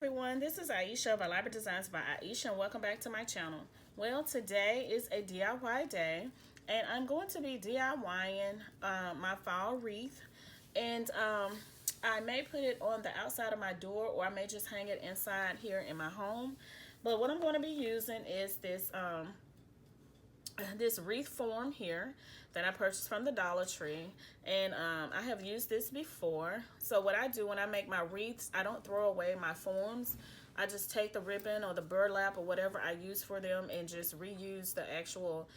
Everyone, this is Aisha of Elaborate Designs by Aisha, and welcome back to my channel. Well, today is a DIY day, and I'm going to be DIYing my fall wreath, and I may put it on the outside of my door, or I may just hang it inside here in my home. But what I'm going to be using is this wreath form here that I purchased from the Dollar Tree, and I have used this before. So what I do when I make my wreaths, I don't throw away my forms. I just take the ribbon or the burlap or whatever I use for them and just reuse the actual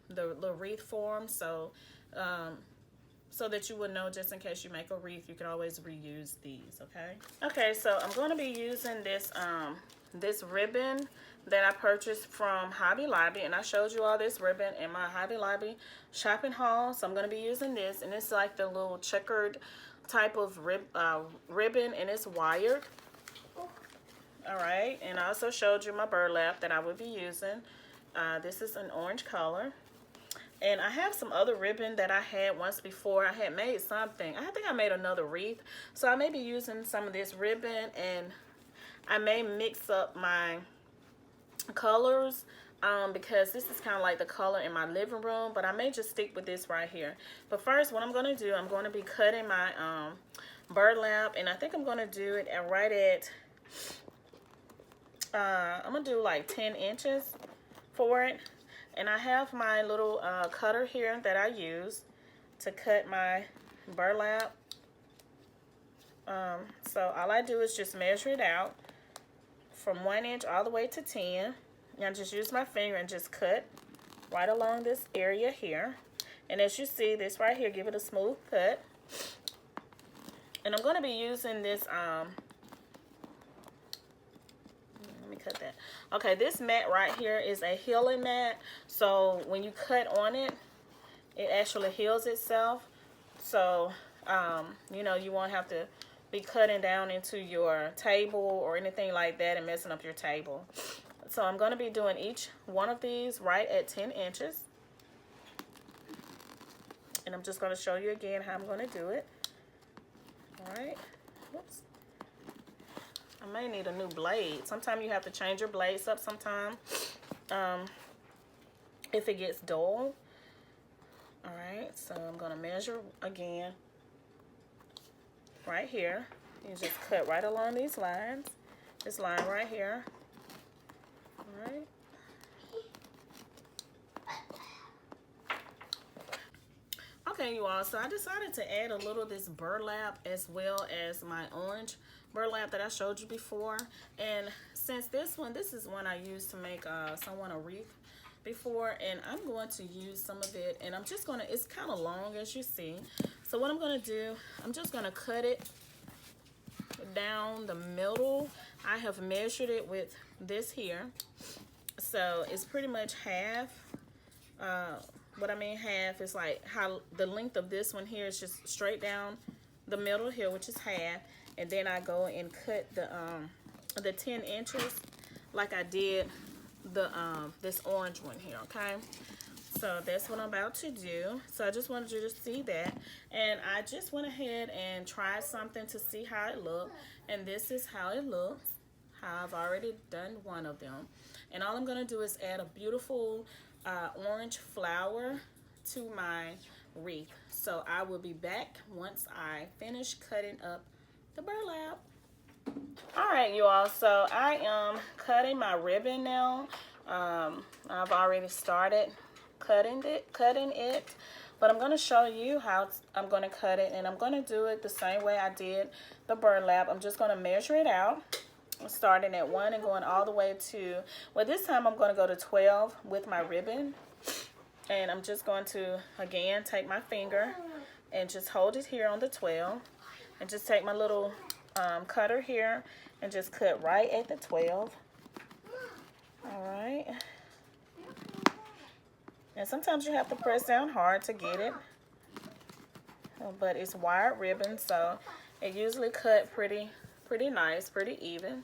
the wreath form, so that you would know, just in case you make a wreath, you can always reuse these. Okay, so I'm going to be using this ribbon that I purchased from Hobby Lobby, and I showed you all this ribbon in my Hobby Lobby shopping haul. So I'm going to be using this, and it's like the little checkered type of ribbon, and it's wired. All right, and I also showed you my burlap that I would be using. This is an orange color. And I have some other ribbon that I had once before. I had made something. I think I made another wreath. So I may be using some of this ribbon, and I may mix up my colors because this is kind of like the color in my living room, but I may just stick with this right here. But first, what I'm going to do, I'm going to be cutting my burlap, and I think I'm going to do it at right at I'm going to do like 10 inches for it. And I have my little cutter here that I use to cut my burlap. So all I do is just measure it out from 1 inch all the way to 10. And I just use my finger and just cut right along this area here. And as you see, this right here, give it a smooth cut. And I'm going to be using this, let me cut that. Okay, this mat right here is a healing mat. So when you cut on it, it actually heals itself. So, you know, you won't have to be cutting down into your table or anything like that and messing up your table. So I'm going to be doing each one of these right at 10 inches. And I'm just going to show you again how I'm going to do it. All right. Whoops. I may need a new blade. Sometimes you have to change your blades up sometime if it gets dull. All right, so I'm going to measure again right here. You just cut right along these lines. This line right here. All right. Okay, you all, so I decided to add a little of this burlap as well as my orange burlap that I showed you before. And since this is one I used to make someone a wreath before, and I'm going to use some of it, and I'm just going to, it's kind of long as you see. So what I'm going to do, I'm just going to cut it down the middle. I have measured it with this here. So it's pretty much half. What I mean half is like how the length of this one here is just straight down the middle here, which is half, and then I go and cut the 10 inches like I did the this orange one here. Okay, so that's what I'm about to do. So I just wanted you to see that, and I just went ahead and tried something to see how it looked, and this is how it looks. How I've already done one of them, and all I'm gonna do is add a beautiful orange flower to my wreath. So I will be back once I finish cutting up the burlap. All right, you all, so I am cutting my ribbon now. I've already started cutting it, but I'm going to show you how I'm going to cut it, and I'm going to do it the same way I did the burlap. I'm just going to measure it out, starting at 1 and going all the way to, well, this time I'm going to go to 12 with my ribbon. And I'm just going to, again, take my finger and just hold it here on the 12. And just take my little cutter here and just cut right at the 12. All right. And sometimes you have to press down hard to get it. But it's wired ribbon, so it usually cut pretty nice, pretty even.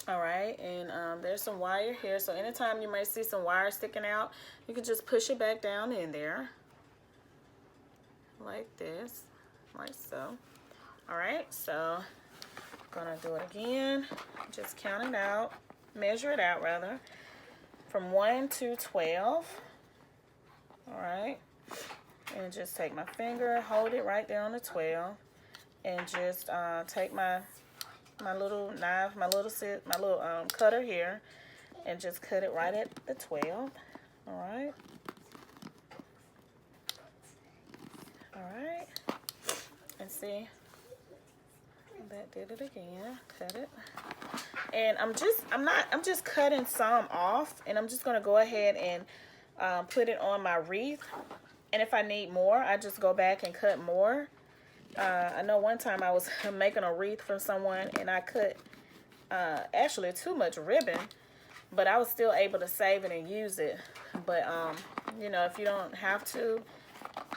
All right, and there's some wire here, so anytime you might see some wire sticking out, you can just push it back down in there like this, like so. All right, so Gonna do it again. Just count it out, measure it out rather, from 1 to 12. All right, and just take my finger, hold it right there on the 12, and just take my little knife, my little cutter here, and just cut it right at the 12. All right. All right. And see, that did it again. Cut it. And I'm just cutting some off, and I'm just gonna go ahead and put it on my wreath. And if I need more, I just go back and cut more. I know one time I was making a wreath for someone, and I cut actually too much ribbon, but I was still able to save it and use it. But you know, if you don't have to,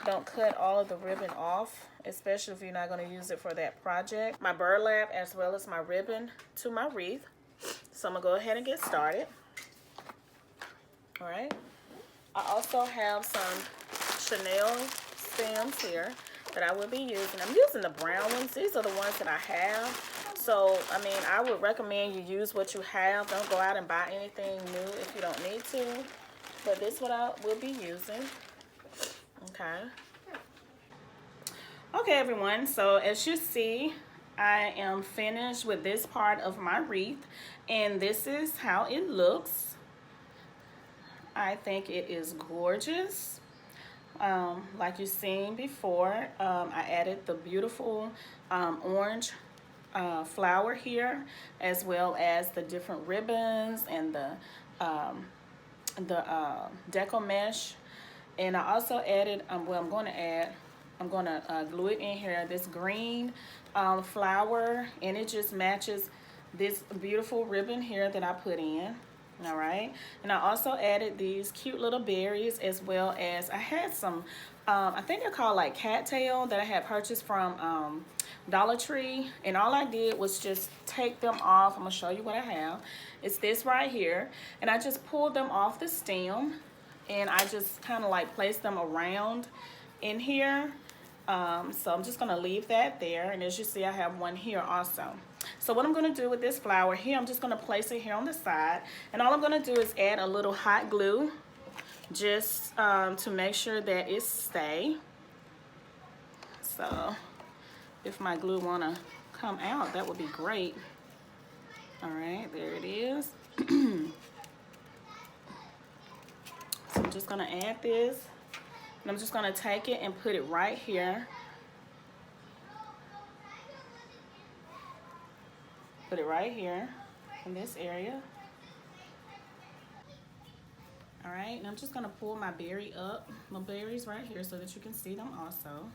don't cut all of the ribbon off, especially if you're not going to use it for that project. My burlap as well as my ribbon to my wreath. So I'm going to go ahead and get started. All right. I also have some Chanel stems here that I will be using. I'm using the brown ones. These are the ones that I have. So, I mean, I would recommend you use what you have. Don't go out and buy anything new if you don't need to. But this is what I will be using. Okay. Okay, everyone. So, as you see, I am finished with this part of my wreath. And this is how it looks. I think it is gorgeous. Like you've seen before, I added the beautiful orange flower here, as well as the different ribbons and the deco mesh. And I also added, well, I'm going to glue it in here, this green flower, and it just matches this beautiful ribbon here that I put in. All right, and I also added these cute little berries, as well as I had some, I think they're called like cattail, that I had purchased from Dollar Tree, and all I did was just take them off. I'm gonna show you what I have. It's this right here, and I just pulled them off the stem, and I just kind of like placed them around in here. So I'm just gonna leave that there, and as you see, I have one here also. So what I'm going to do with this flower here, I'm just going to place it here on the side. And all I'm going to do is add a little hot glue just to make sure that it stays. So if my glue want to come out, that would be great. All right, there it is. So I'm just going to add this. And I'm just going to take it and put it right here. Put it right here in this area. All right, and I'm just gonna pull my berry up, my berries right here, so that you can see them also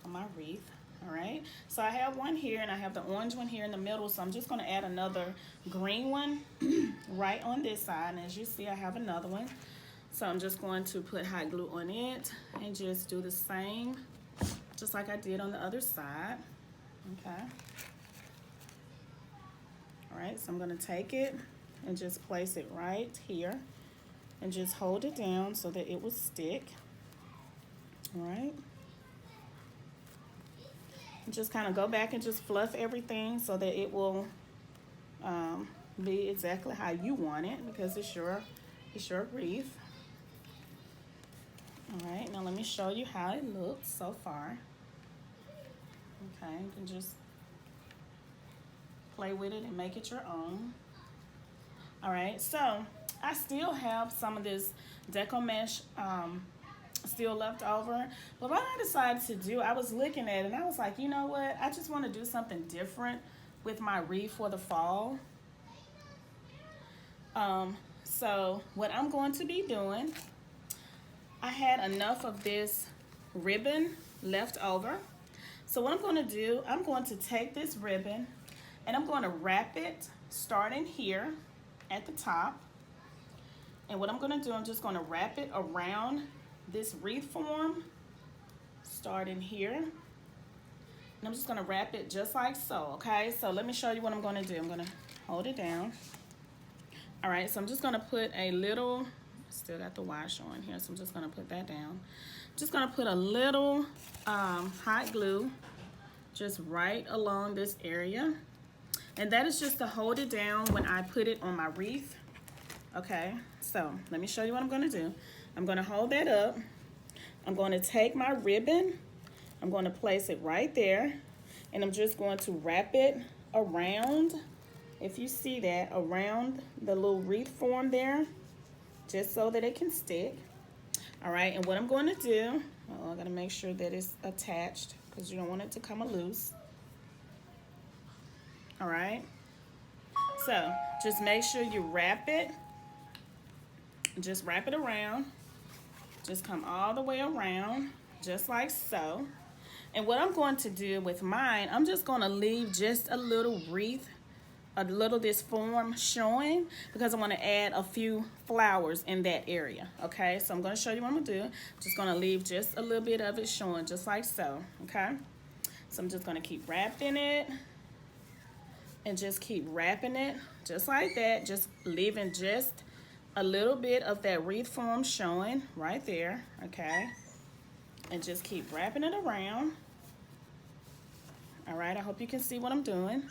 on my wreath. All right, so I have one here, and I have the orange one here in the middle, so I'm just gonna add another green one right on this side. And as you see, I have another one. So I'm just going to put hot glue on it and just do the same, just like I did on the other side. Okay. All right, so I'm going to take it and just place it right here and just hold it down so that it will stick. All right. And just kind of go back and just fluff everything so that it will be exactly how you want it, because it's your wreath. All right, now let me show you how it looks so far. Okay, you can just play with it and make it your own. All right, so I still have some of this deco mesh still left over, but what I decided to do, I was looking at it and I was like, you know what, I just want to do something different with my wreath for the fall. So what I'm going to be doing, I had enough of this ribbon left over. So what I'm going to do, I'm going to take this ribbon and I'm going to wrap it starting here at the top. And what I'm going to do, I'm just going to wrap it around this wreath form starting here. And I'm just going to wrap it just like so, okay? So let me show you what I'm going to do. I'm going to hold it down. All right, so I'm just going to put a little, still got the wash on here, so I'm just going to put that down. Just going to put a little hot glue just right along this area. And that is just to hold it down when I put it on my wreath. Okay, so let me show you what I'm gonna do. I'm gonna hold that up. I'm gonna take my ribbon. I'm gonna place it right there. And I'm just going to wrap it around, if you see that, around the little wreath form there, just so that it can stick. All right, and what I'm going to do, I gotta make sure that it's attached because you don't want it to come loose. All right, so just make sure you wrap it. Just wrap it around. Just come all the way around, just like so. And what I'm going to do with mine, I'm just going to leave just a little wreath, a little this form showing, because I want to add a few flowers in that area. Okay, so I'm going to show you what I'm going to do. Just going to leave just a little bit of it showing, just like so. Okay, so I'm just going to keep wrapping it and just keep wrapping it just like that, just leaving just a little bit of that wreath form showing right there. Okay, and just keep wrapping it around. All right, I hope you can see what I'm doing.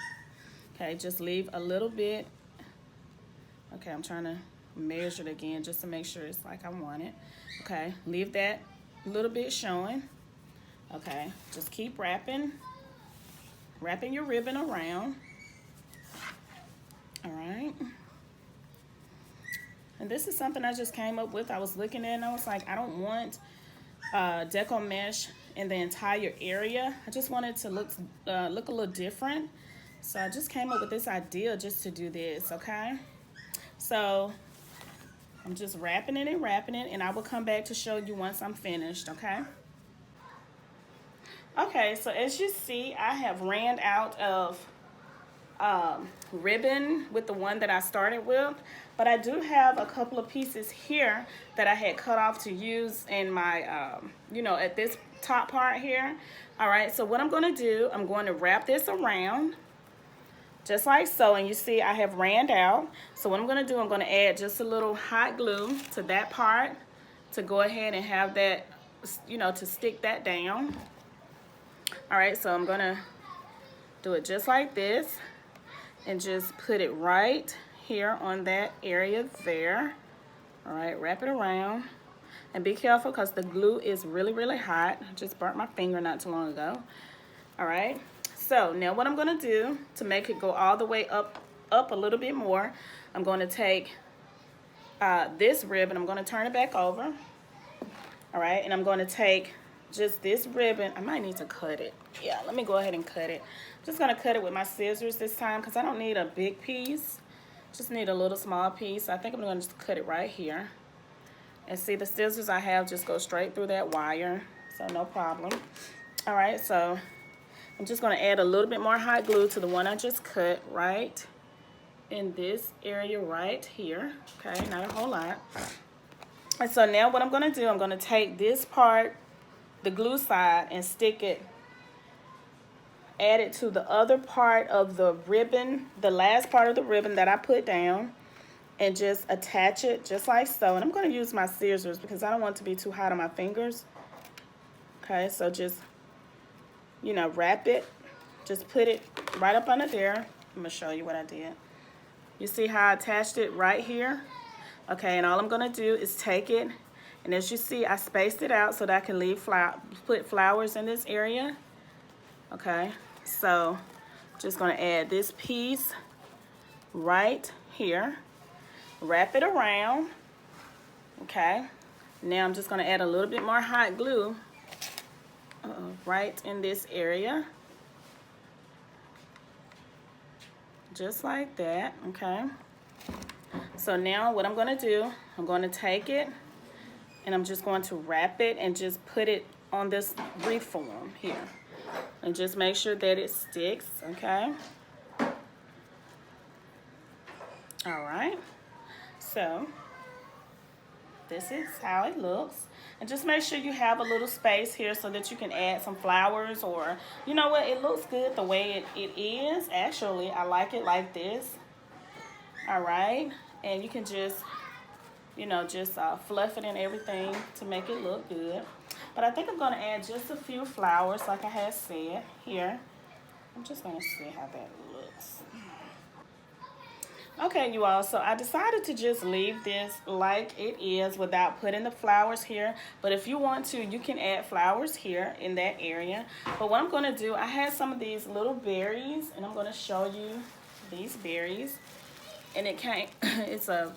Okay, just leave a little bit. Okay, I'm trying to measure it again just to make sure it's like I want it. Okay, leave that little bit showing. Okay, just keep wrapping your ribbon around. All right. And this is something I just came up with. I was looking at it and I was like, I don't want deco mesh in the entire area. I just wanted to look a little different. So I just came up with this idea just to do this, okay? So I'm just wrapping it and I will come back to show you once I'm finished, okay? Okay, so as you see, I have ran out of ribbon with the one that I started with, but I do have a couple of pieces here that I had cut off to use in my, you know, at this top part here. All right, so what I'm going to do, I'm going to wrap this around just like so, and you see I have ran out. So what I'm going to do, I'm going to add just a little hot glue to that part to go ahead and have that, you know, to stick that down. All right, so I'm going to do it just like this and just put it right here on that area there. All right, wrap it around. And be careful because the glue is really hot. I just burnt my finger not too long ago. All right, so now what I'm gonna do to make it go all the way up a little bit more, I'm gonna take this ribbon, I'm gonna turn it back over. All right, and I'm gonna take just this ribbon. I might need to cut it. Yeah, let me go ahead and cut it. I'm just gonna cut it with my scissors this time because I don't need a big piece. Just need a little small piece. I think I'm gonna just cut it right here. And see, the scissors I have just go straight through that wire, so no problem. All right, so I'm just gonna add a little bit more hot glue to the one I just cut right in this area right here. Okay, not a whole lot. And so now what I'm gonna do, I'm gonna take this part, the glue side, and stick it, add it to the other part of the ribbon, the last part of the ribbon that I put down, and just attach it just like so. And I'm going to use my scissors because I don't want it to be too hot on my fingers. Okay, so just, you know, wrap it. Just put it right up under there. I'm going to show you what I did. You see how I attached it right here? Okay, and all I'm going to do is take it. And as you see, I spaced it out so that I can leave put flowers in this area. Okay, so just going to add this piece right here. Wrap it around. Okay, now I'm just going to add a little bit more hot glue right in this area, just like that. Okay, so now what I'm going to do, I'm going to take it and I'm just going to wrap it and just put it on this wreath form here and just make sure that it sticks. Okay, all right. So this is how it looks. And just make sure you have a little space here so that you can add some flowers, or you know what, it looks good the way it is. Actually, I like it like this. All right, and you can just, you know, just fluff it and everything to make it look good. But I think I'm going to add just a few flowers like I had said here. I'm just gonna see how that looks. Okay, you all, so I decided to just leave this like it is without putting the flowers here. But if you want to, you can add flowers here in that area. But what I'm going to do, I had some of these little berries, and I'm going to show you these berries. And it's a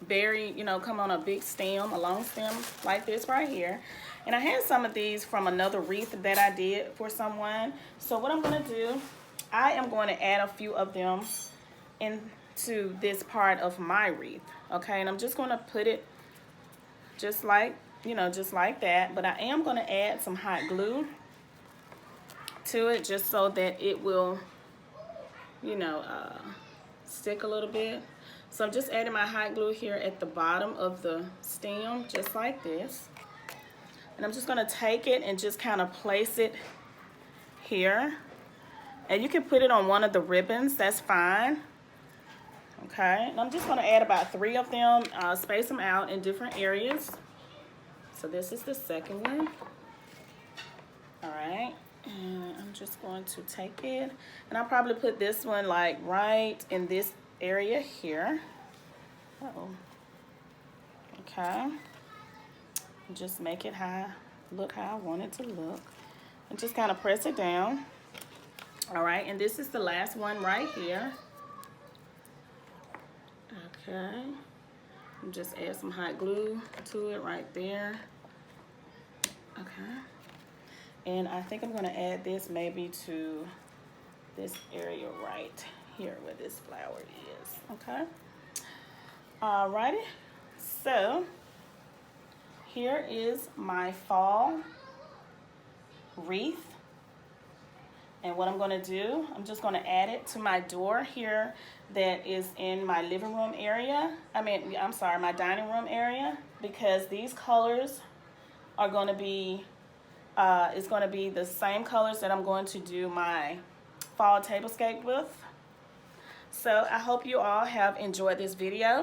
berry, you know, come on a big stem, a long stem like this right here. And I had some of these from another wreath that I did for someone. So what I'm going to do, I am going to add a few of them into this part of my wreath, okay? And I'm just going to put it just like, you know, just like that. But I am going to add some hot glue to it just so that it will, you know, stick a little bit. So I'm just adding my hot glue here at the bottom of the stem, just like this. And I'm just going to take it and just kind of place it here. And you can put it on one of the ribbons, that's fine. Okay, and I'm just going to add about 3 of them, space them out in different areas. So this is the second one. All right, and I'm just going to take it, and I'll probably put this one like right in this area here. Uh-oh. Okay, and just make it look how I want it to look, and just kind of press it down. All right, and this is the last one right here. Okay, and just add some hot glue to it right there. Okay, and I think I'm going to add this maybe to this area right here where this flower is. Okay, alrighty, so here is my fall wreath. And what I'm going to do, I'm just going to add it to my door here that is in my living room area. I'm sorry, my dining room area, because these colors are going to be, it's going to be the same colors that I'm going to do my fall tablescape with. So I hope you all have enjoyed this video.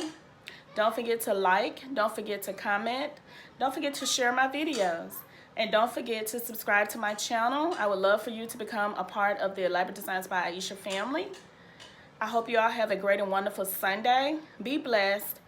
Don't forget to like, don't forget to comment, don't forget to share my videos. And don't forget to subscribe to my channel. I would love for you to become a part of the Elaborate Designs by Aisha family. I hope you all have a great and wonderful Sunday. Be blessed.